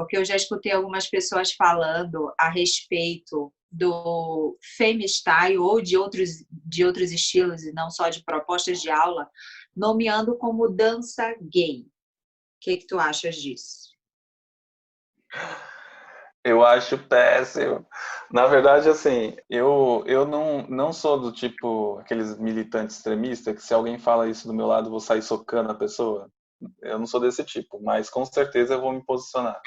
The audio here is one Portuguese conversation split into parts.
porque eu já escutei algumas pessoas falando a respeito do Femistyle ou de outros estilos, e não só de propostas de aula, nomeando como dança gay. O que tu achas disso? Eu acho péssimo. Na verdade, assim, eu não sou do tipo aqueles militantes extremistas que se alguém fala isso do meu lado, eu vou sair socando a pessoa. Eu não sou desse tipo, mas com certeza eu vou me posicionar.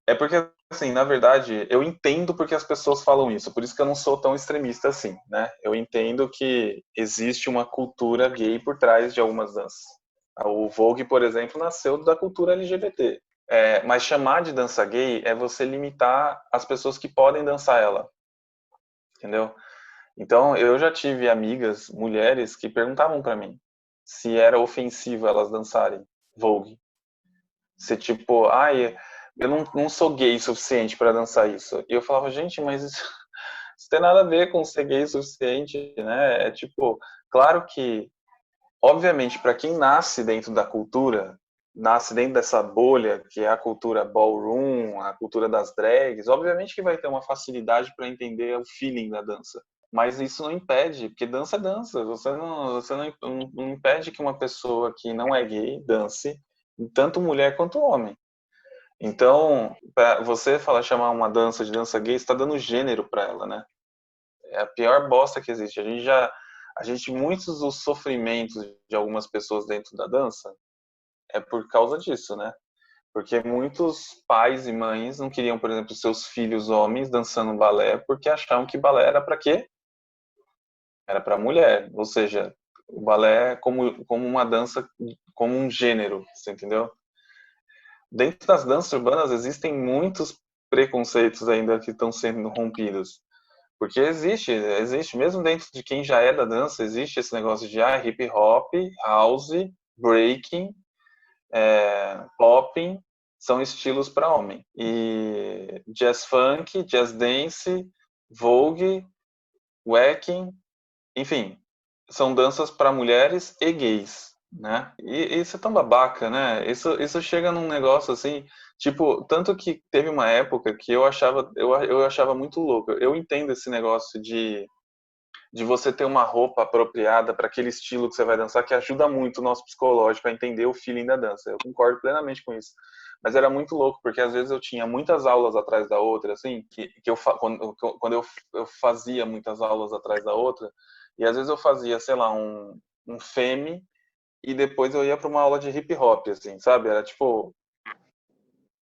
É porque, assim, na verdade, eu entendo porque as pessoas falam isso, por isso que eu não sou tão extremista assim, né? Eu entendo que existe uma cultura gay por trás de algumas danças. O Vogue, por exemplo, nasceu da cultura LGBT. Mas chamar de dança gay é você limitar as pessoas que podem dançar ela, entendeu? Então, eu já tive amigas, mulheres, que perguntavam pra mim se era ofensivo elas dançarem Vogue. Se tipo, ai, eu não sou gay o suficiente pra dançar isso. E eu falava, gente, mas isso tem nada a ver com ser gay o suficiente, né? É tipo, claro que obviamente, para quem nasce dentro da cultura, nasce dentro dessa bolha, que é a cultura ballroom, a cultura das drags, obviamente que vai ter uma facilidade para entender o feeling da dança. Mas isso não impede, porque dança é dança. Você não impede que uma pessoa que não é gay dance, tanto mulher quanto homem. Então, pra você falar, chamar uma dança de dança gay, você está dando gênero para ela, né? É a pior bosta que existe. Muitos dos sofrimentos de algumas pessoas dentro da dança é por causa disso, né? Porque muitos pais e mães não queriam, por exemplo, seus filhos homens dançando balé porque achavam que balé era para quê? Era para mulher. Ou seja, o balé é como uma dança, como um gênero, você entendeu? Dentro das danças urbanas existem muitos preconceitos ainda que estão sendo rompidos. Porque existe, mesmo dentro de quem já é da dança, existe esse negócio de hip hop, house, breaking, popping, são estilos para homem. E jazz funk, jazz dance, vogue, wacking, enfim, são danças para mulheres e gays, né? E isso é tão babaca, né? Isso chega num negócio assim, tipo, tanto que teve uma época que eu achava muito louco. Eu entendo esse negócio de você ter uma roupa apropriada para aquele estilo que você vai dançar, que ajuda muito o nosso psicológico a entender o feeling da dança. Eu concordo plenamente com isso. Mas era muito louco, porque às vezes eu tinha muitas aulas atrás da outra, assim, quando eu fazia muitas aulas atrás da outra, e às vezes eu fazia, sei lá, um femi, e depois eu ia para uma aula de hip hop, assim, sabe? Era tipo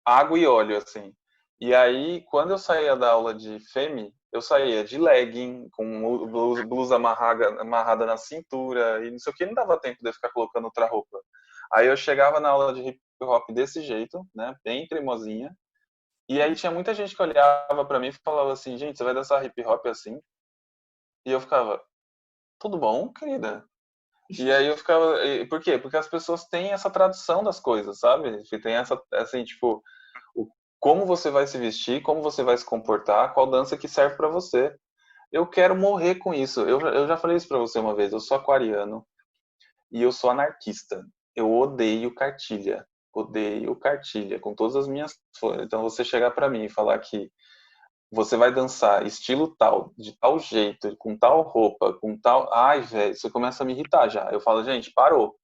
água e óleo, assim. E aí, quando eu saía da aula de femi, eu saía de legging, com blusa amarrada na cintura, e não sei o que, não dava tempo de eu ficar colocando outra roupa. Aí eu chegava na aula de hip hop desse jeito, né, bem cremosinha, e aí tinha muita gente que olhava pra mim e falava assim, gente, você vai dançar hip hop assim? E eu ficava, tudo bom, querida? E aí eu ficava, por quê? Porque as pessoas têm essa tradução das coisas, sabe? Tem essa, assim, tipo, o, como você vai se vestir, como você vai se comportar, qual dança que serve pra você. Eu quero morrer com isso. Eu já falei isso pra você uma vez. Eu sou aquariano e eu sou anarquista. Eu odeio cartilha. Odeio cartilha com todas as minhas forças. Então você chegar pra mim e falar que você vai dançar estilo tal, de tal jeito, com tal roupa, com tal. Ai, velho, você começa a me irritar já. Eu falo, gente, parou,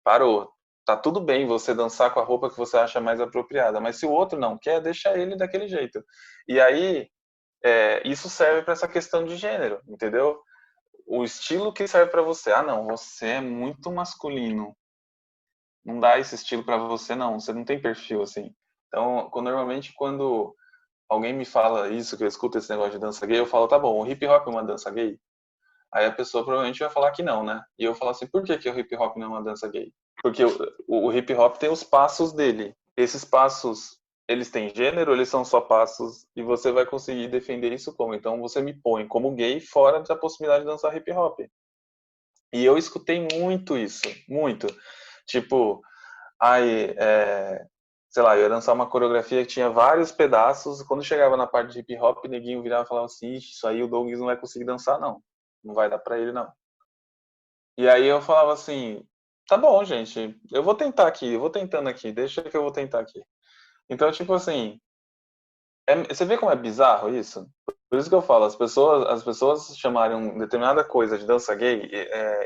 parou. Tá tudo bem você dançar com a roupa que você acha mais apropriada, mas se o outro não quer, deixa ele daquele jeito. E aí, isso serve para essa questão de gênero, entendeu? O estilo que serve para você. Ah, não, você é muito masculino. Não dá esse estilo para você, não. Você não tem perfil assim. Então, normalmente, quando alguém me fala isso, que eu escuto esse negócio de dança gay, eu falo, tá bom, o hip hop é uma dança gay? Aí a pessoa provavelmente vai falar que não, né? E eu falo assim, por que, que o hip hop não é uma dança gay? Porque o hip hop tem os passos dele. Esses passos, eles têm gênero, eles são só passos, e você vai conseguir defender isso como? Então você me põe como gay fora da possibilidade de dançar hip hop. E eu escutei muito isso, muito. Tipo, ai, sei lá, eu ia dançar uma coreografia que tinha vários pedaços, e quando chegava na parte de hip hop, o neguinho virava e falava assim, "Ixi, isso aí o Douglas não vai conseguir dançar, não. Não vai dar pra ele, não." E aí eu falava assim, tá bom, gente, eu vou tentar aqui, eu vou tentando aqui, deixa que eu vou tentar aqui. Então, tipo assim, você vê como é bizarro isso? Por isso que eu falo, as pessoas chamarem determinada coisa de dança gay,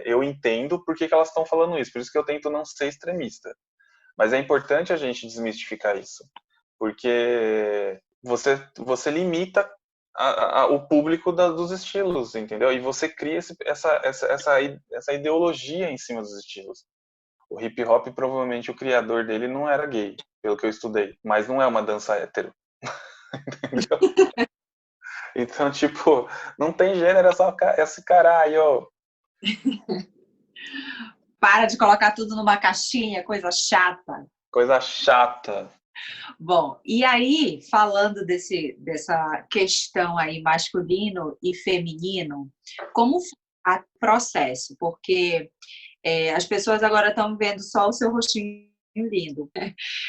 eu entendo por que elas estão falando isso. Por isso que eu tento não ser extremista. Mas é importante a gente desmistificar isso. Porque você limita o público dos estilos, entendeu? E você cria essa ideologia em cima dos estilos. O hip hop, provavelmente, o criador dele não era gay, pelo que eu estudei. Mas não é uma dança hétero. Entendeu? Então, tipo, não tem gênero, é só esse caralho. Para de colocar tudo numa caixinha, coisa chata. Coisa chata. Bom, e aí, falando dessa questão aí masculino e feminino, como foi o processo? Porque as pessoas agora estão vendo só o seu rostinho lindo.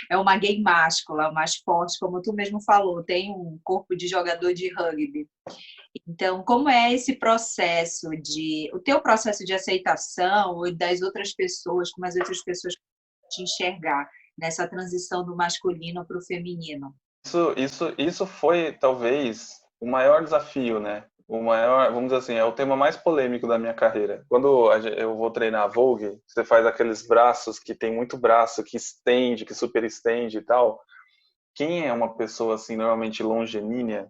É uma gay máscula, mais forte, como tu mesmo falou, tem um corpo de jogador de rugby. Então, como é esse processo o teu processo de aceitação ou das outras pessoas, como as outras pessoas te enxergar nessa transição do masculino para o feminino? Isso foi, talvez, o maior desafio, né? O maior, vamos dizer assim, é o tema mais polêmico da minha carreira. Quando eu vou treinar a Vogue, você faz aqueles braços que tem muito braço, que estende, que super estende e tal. Quem é uma pessoa, assim, normalmente longilínea,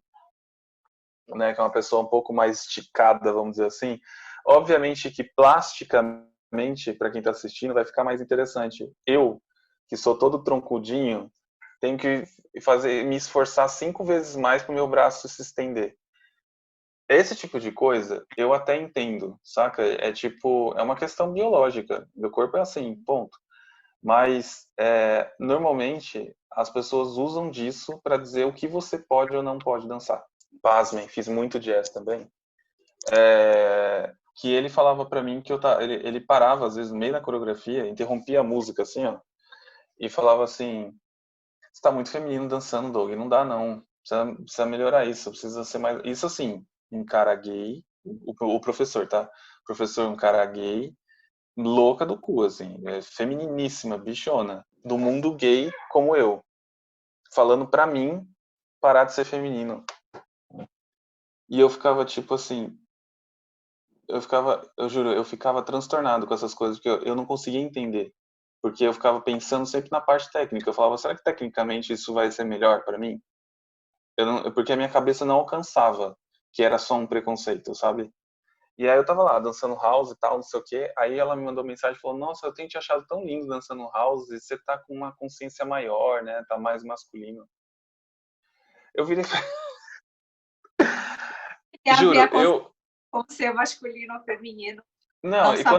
né, que é uma pessoa um pouco mais esticada, vamos dizer assim, obviamente que plasticamente, para quem está assistindo, vai ficar mais interessante. Eu, que sou todo troncudinho, tenho que me esforçar 5 vezes mais para o meu braço se estender. Esse tipo de coisa eu até entendo, saca? É tipo, é uma questão biológica. Meu corpo é assim, ponto. Mas normalmente as pessoas usam disso para dizer o que você pode ou não pode dançar. Pasmem, fiz muito jazz também. Que ele falava para mim que ele parava às vezes no meio da coreografia, interrompia a música assim, ó, e falava assim: "Você tá muito feminino dançando, Doug, não dá não. Precisa melhorar isso, precisa ser mais". Isso assim, um cara gay, o professor, tá? Professor, um cara gay, louca do cu, assim, femininíssima, bichona, do mundo gay como eu, falando pra mim parar de ser feminino. E eu ficava tipo assim, eu juro, eu ficava transtornado com essas coisas, porque eu não conseguia entender. Porque eu ficava pensando sempre na parte técnica. Eu falava, será que tecnicamente isso vai ser melhor para mim? Porque a minha cabeça não alcançava que era só um preconceito, sabe? E aí eu tava lá dançando house e tal, não sei o quê. Aí ela me mandou mensagem e falou: "Nossa, eu tenho te achado tão lindo dançando house, e você tá com uma consciência maior, né? Tá mais masculino". Eu virei, Tem a ver juro, com ser masculino ou feminino, não, não e sabe?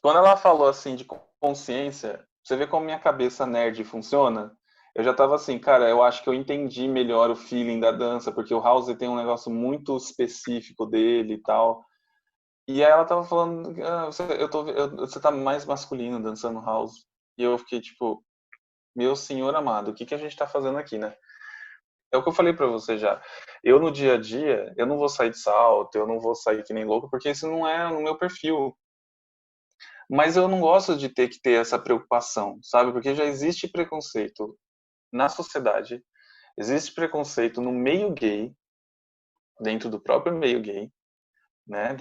quando ela falou assim de consciência, você vê como minha cabeça nerd funciona? Eu já tava assim, cara, eu acho que eu entendi melhor o feeling da dança, porque o house tem um negócio muito específico dele e tal. E aí ela tava falando, você tá mais masculino dançando house. E eu fiquei tipo, meu senhor amado, o que que a gente tá fazendo aqui, né? É o que eu falei pra você já. Eu no dia a dia, eu não vou sair de salto, eu não vou sair que nem louco, porque isso não é no meu perfil. Mas eu não gosto de ter que ter essa preocupação, sabe? Porque já existe preconceito na sociedade, existe preconceito no meio gay, dentro do próprio meio gay, né?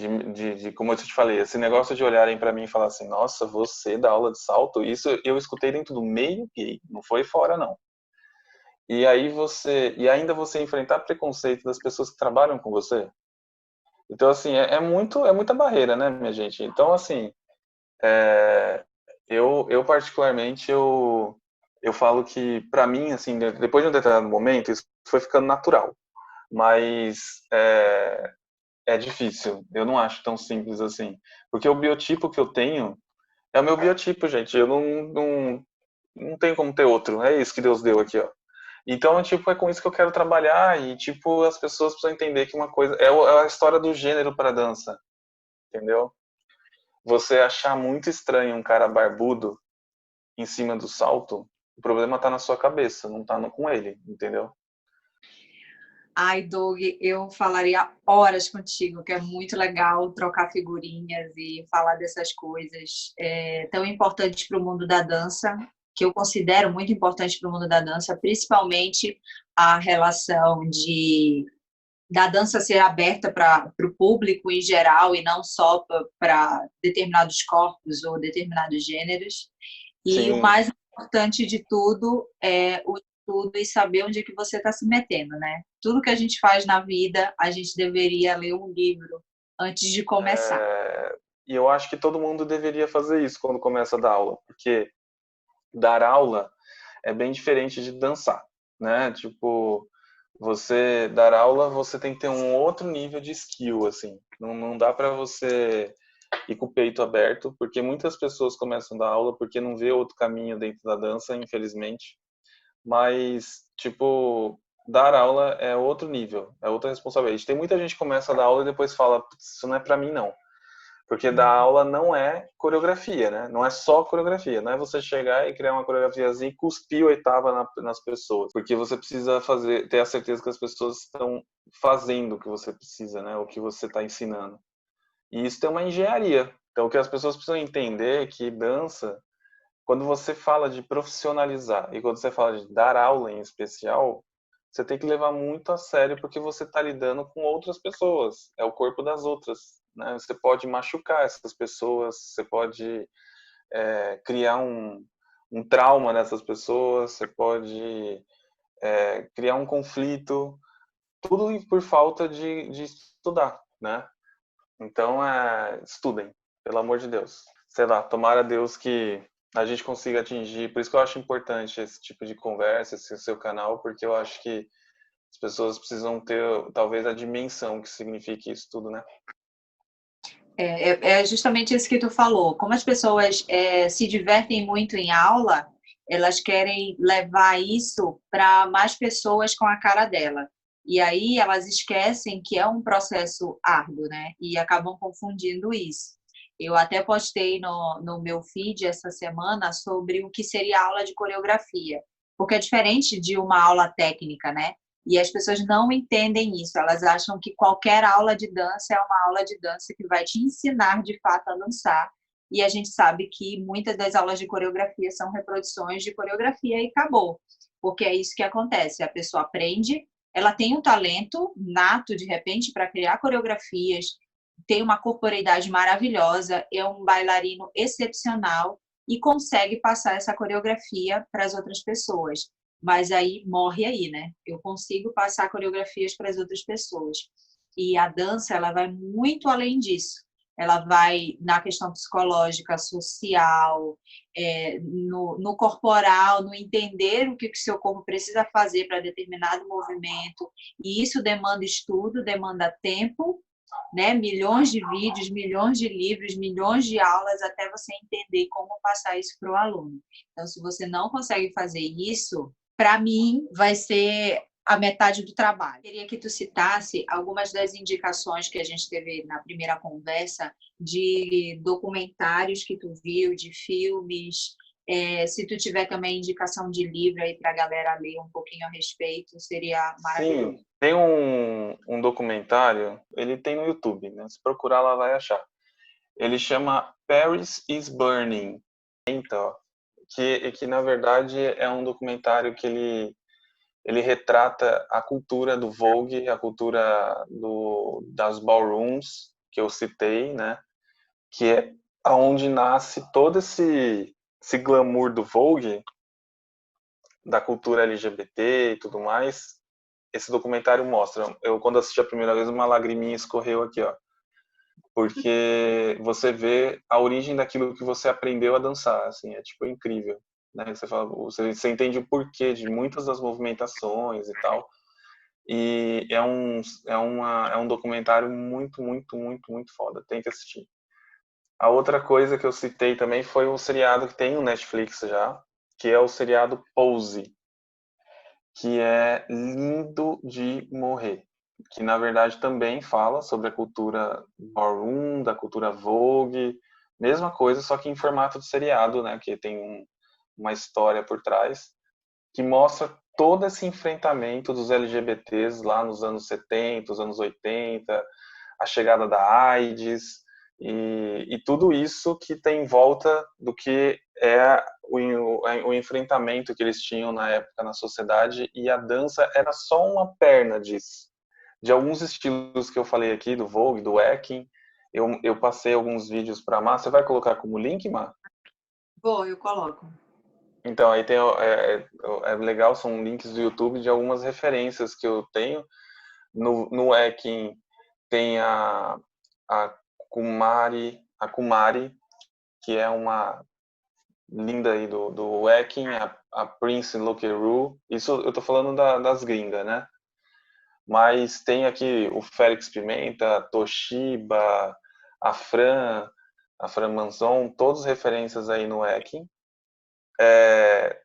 Como eu te falei, esse negócio de olharem para mim e falar assim, nossa, você dá aula de salto, isso eu escutei dentro do meio gay, não foi fora não. E ainda você enfrentar preconceito das pessoas que trabalham com você. Então assim, é muita barreira, né, minha gente? Então assim, é, eu particularmente eu falo que para mim assim, depois de um determinado momento, isso foi ficando natural. Mas é difícil. Eu não acho tão simples assim. Porque o biotipo que eu tenho é o meu biotipo, gente. Eu não tenho como ter outro. É isso que Deus deu aqui, ó. Então, tipo, é com isso que eu quero trabalhar e, tipo, as pessoas precisam entender que uma coisa... É a história do gênero para dança, entendeu? Você achar muito estranho um cara barbudo em cima do salto, o problema tá na sua cabeça, não tá com ele, entendeu? Ai, Doug, eu falaria horas contigo, que é muito legal trocar figurinhas e falar dessas coisas tão importantes para o mundo da dança. que eu considero muito importante para o mundo da dança, principalmente a relação da dança ser aberta para o público em geral e não só para determinados corpos ou determinados gêneros. E o Sim, mais importante de tudo é o estudo e saber onde é que você está se metendo, né? Tudo que a gente faz na vida, a gente deveria ler um livro antes de começar. e eu acho que todo mundo deveria fazer isso quando começa a dar aula, porque dar aula é bem diferente de dançar, né? Tipo, você dar aula, você tem que ter um outro nível de skill, assim. Não dá para você ir com o peito aberto, porque muitas pessoas começam a dar aula porque não vê outro caminho dentro da dança, infelizmente. Mas, tipo, dar aula é outro nível, é outra responsabilidade. Tem muita gente que começa a dar aula e depois fala, isso não é para mim, não. Porque dar aula não é coreografia, né? Não é só coreografia. Não é você chegar e criar uma coreografiazinha e cuspir oitava nas pessoas. Porque você precisa ter a certeza que as pessoas estão fazendo o que você precisa, né? O que você está ensinando. E isso tem uma engenharia. Então, o que as pessoas precisam entender é que dança, quando você fala de profissionalizar e quando você fala de dar aula em especial, você tem que levar muito a sério porque você está lidando com outras pessoas, é o corpo das outras, né? Você pode machucar essas pessoas, você pode criar um trauma nessas pessoas, você pode criar um conflito, tudo por falta de estudar, né? Então, estudem, pelo amor de Deus. Sei lá, tomara a Deus que a gente consiga atingir. Por isso que eu acho importante esse tipo de conversa, esse seu canal, porque eu acho que as pessoas precisam ter, talvez, a dimensão que signifique isso tudo, né? É justamente isso que tu falou. Como as pessoas se divertem muito em aula, elas querem levar isso para mais pessoas com a cara dela. E aí elas esquecem que é um processo árduo, né? E acabam confundindo isso. Eu até postei no meu feed essa semana sobre o que seria aula de coreografia, porque é diferente de uma aula técnica, né? E as pessoas não entendem isso, elas acham que qualquer aula de dança é uma aula de dança que vai te ensinar de fato a dançar. E a gente sabe que muitas das aulas de coreografia são reproduções de coreografia e acabou. Porque é isso que acontece, a pessoa aprende, ela tem um talento nato de repente para criar coreografias, tem uma corporeidade maravilhosa, é um bailarino excepcional e consegue passar essa coreografia para as outras pessoas. Mas aí morre aí, né? Eu consigo passar coreografias para as outras pessoas. E a dança, ela vai muito além disso. Ela vai na questão psicológica, social, no corporal, no entender o que o seu corpo precisa fazer para determinado movimento. E isso demanda estudo, demanda tempo, né? Milhões de vídeos, milhões de livros, milhões de aulas até você entender como passar isso para o aluno. Então, se você não consegue fazer isso, para mim, vai ser a metade do trabalho. Queria que tu citasse algumas das indicações que a gente teve na primeira conversa de documentários que tu viu, de filmes. Se tu tiver também indicação de livro aí para a galera ler um pouquinho a respeito, seria Sim, maravilhoso. tem um documentário, ele tem no YouTube, né? Se procurar lá vai achar. Ele chama Paris is Burning, então, que na verdade é um documentário que ele retrata a cultura do Vogue, a cultura das ballrooms que eu citei, né? Que é aonde nasce todo esse glamour do Vogue, da cultura LGBT e tudo mais. Esse documentário mostra. Eu, quando assisti a primeira vez, uma lagriminha escorreu aqui, ó. Porque você vê a origem daquilo que você aprendeu a dançar, assim, é tipo incrível. Né? Você fala, você entende o porquê de muitas das movimentações e tal. E é um documentário muito, muito, muito, muito foda. Tem que assistir. A outra coisa que eu citei também foi um seriado que tem no Netflix já, que é o seriado Pose, que é lindo de morrer. Que na verdade também fala sobre a cultura ballroom, da cultura Vogue, mesma coisa, só que em formato de seriado, né? Que tem uma história por trás, que mostra todo esse enfrentamento dos LGBTs lá nos anos 70, os anos 80, a chegada da AIDS, E tudo isso que tem em volta do que é o enfrentamento que eles tinham na época na sociedade, e a dança era só uma perna disso. De alguns estilos que eu falei aqui, do Vogue, do Wacken, eu passei alguns vídeos para a Mar. Você vai colocar como link, Mar? Vou, eu coloco. Então, aí tem, é legal, são links do YouTube de algumas referências que eu tenho. No Wacken tem a Kumari, que é uma linda aí do Wacken, a Prince Lokeru. Isso eu tô falando das gringas, né? Mas tem aqui o Félix Pimenta, a Toshiba, a Fran Manzon, todas referências aí no Wacken.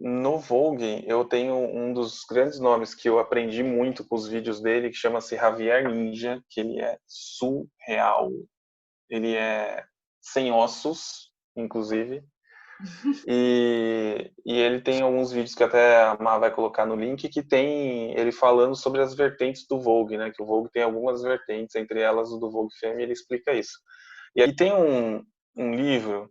No Vogue, eu tenho um dos grandes nomes que eu aprendi muito com os vídeos dele, que chama-se Javier Ninja, que ele é surreal. Ele é sem ossos, inclusive. E ele tem alguns vídeos que até a Mar vai colocar no link, que tem ele falando sobre as vertentes do Vogue, né? Que o Vogue tem algumas vertentes, entre elas o do Vogue Femme, ele explica isso. E aí tem um livro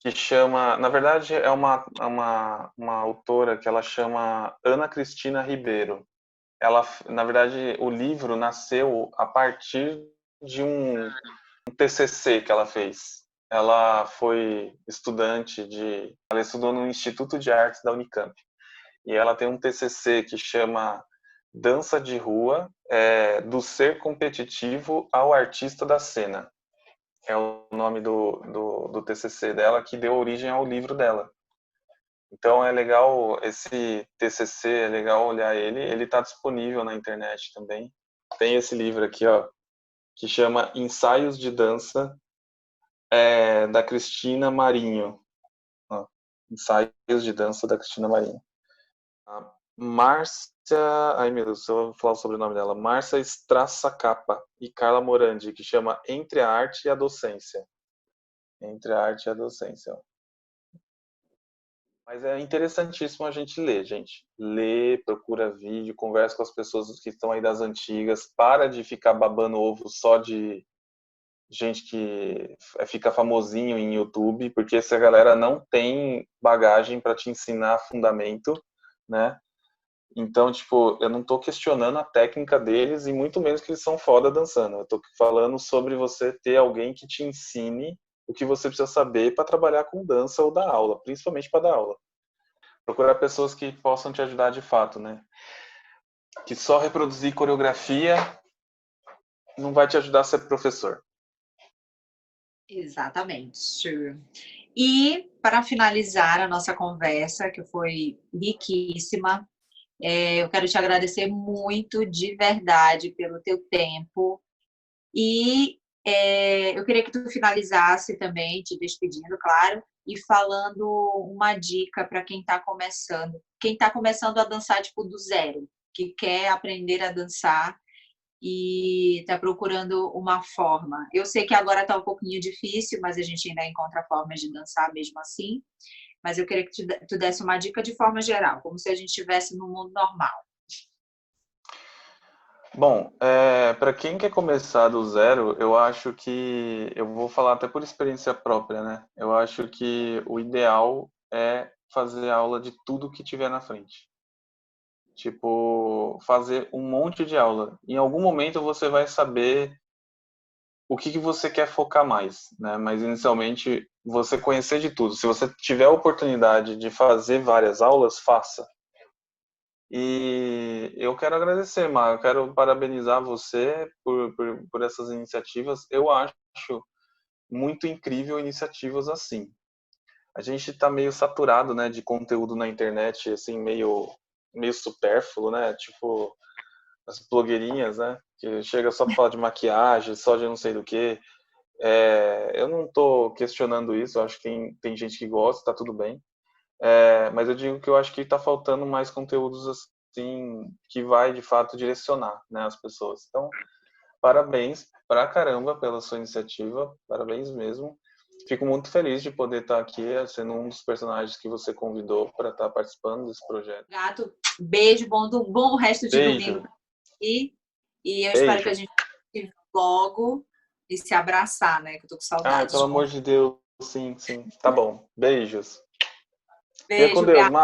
que chama, na verdade é uma autora que ela chama Ana Cristina Ribeiro. Ela, na verdade, o livro nasceu a partir de um TCC que ela fez. Ela foi ela estudou no Instituto de Artes da Unicamp. E ela tem um TCC que chama Dança de Rua, do ser competitivo ao artista da cena. É o nome do TCC dela, que deu origem ao livro dela. Então é legal esse TCC, é legal olhar ele. Ele está disponível na internet também. Tem esse livro aqui, ó, que chama Ensaios de Dança, da Cristina Marinho. Ó, Ensaios de Dança da Cristina Marinho. A Márcia, ai meu Deus, eu vou falar o sobrenome dela. Márcia Strassacapa e Carla Morandi, que chama Entre a Arte e a Docência. Entre a Arte e a Docência. Ó. Mas é interessantíssimo a gente ler, gente. Lê, procura vídeo, conversa com as pessoas que estão aí das antigas, para de ficar babando ovo só de gente que fica famosinho em YouTube, porque essa galera não tem bagagem para te ensinar fundamento, né? Então, tipo, eu não tô questionando a técnica deles e muito menos que eles são foda dançando. Eu tô falando sobre você ter alguém que te ensine o que você precisa saber para trabalhar com dança ou dar aula, principalmente para dar aula. Procurar pessoas que possam te ajudar de fato, né? Que só reproduzir coreografia não vai te ajudar a ser professor. Exatamente. E, para finalizar a nossa conversa, que foi riquíssima, eu quero te agradecer muito, de verdade, pelo teu tempo. E eu queria que tu finalizasse também, te despedindo, claro, e falando uma dica para quem está começando. Quem está começando a dançar, tipo, do zero, que quer aprender a dançar e está procurando uma forma. Eu sei que agora está um pouquinho difícil, mas a gente ainda encontra formas de dançar mesmo assim. Mas eu queria que tu desse uma dica de forma geral, como se a gente estivesse no mundo normal. Bom, para quem quer começar do zero, eu acho que, eu vou falar até por experiência própria, né? Eu acho que o ideal é fazer aula de tudo que tiver na frente. Tipo, fazer um monte de aula. Em algum momento você vai saber o que você quer focar mais, né? Mas inicialmente você conhecer de tudo. Se você tiver a oportunidade de fazer várias aulas, faça. E eu quero agradecer, Mar, eu quero parabenizar você por essas iniciativas. Eu acho muito incrível iniciativas assim. A gente está meio saturado, né, de conteúdo na internet, assim, meio supérfluo, né? Tipo, as blogueirinhas, né? Que chega só para falar de maquiagem, só de não sei do que. Eu não estou questionando isso, eu acho que tem gente que gosta, tá tudo bem. Mas eu digo que eu acho que está faltando mais conteúdos assim que vai de fato direcionar, né, as pessoas. Então, parabéns pra caramba pela sua iniciativa, parabéns mesmo. Fico muito feliz de poder estar aqui, sendo um dos personagens que você convidou para estar participando desse projeto. Gato, beijo, bom resto de Beijo, domingo. E eu espero que beijo. a gente se logo e se abraçar, né? Que eu tô com Ai, saudade. pelo amor de Deus, sim, sim. Tá bom. Beijos. Fica com Beijo, Deus, Gá. Mar.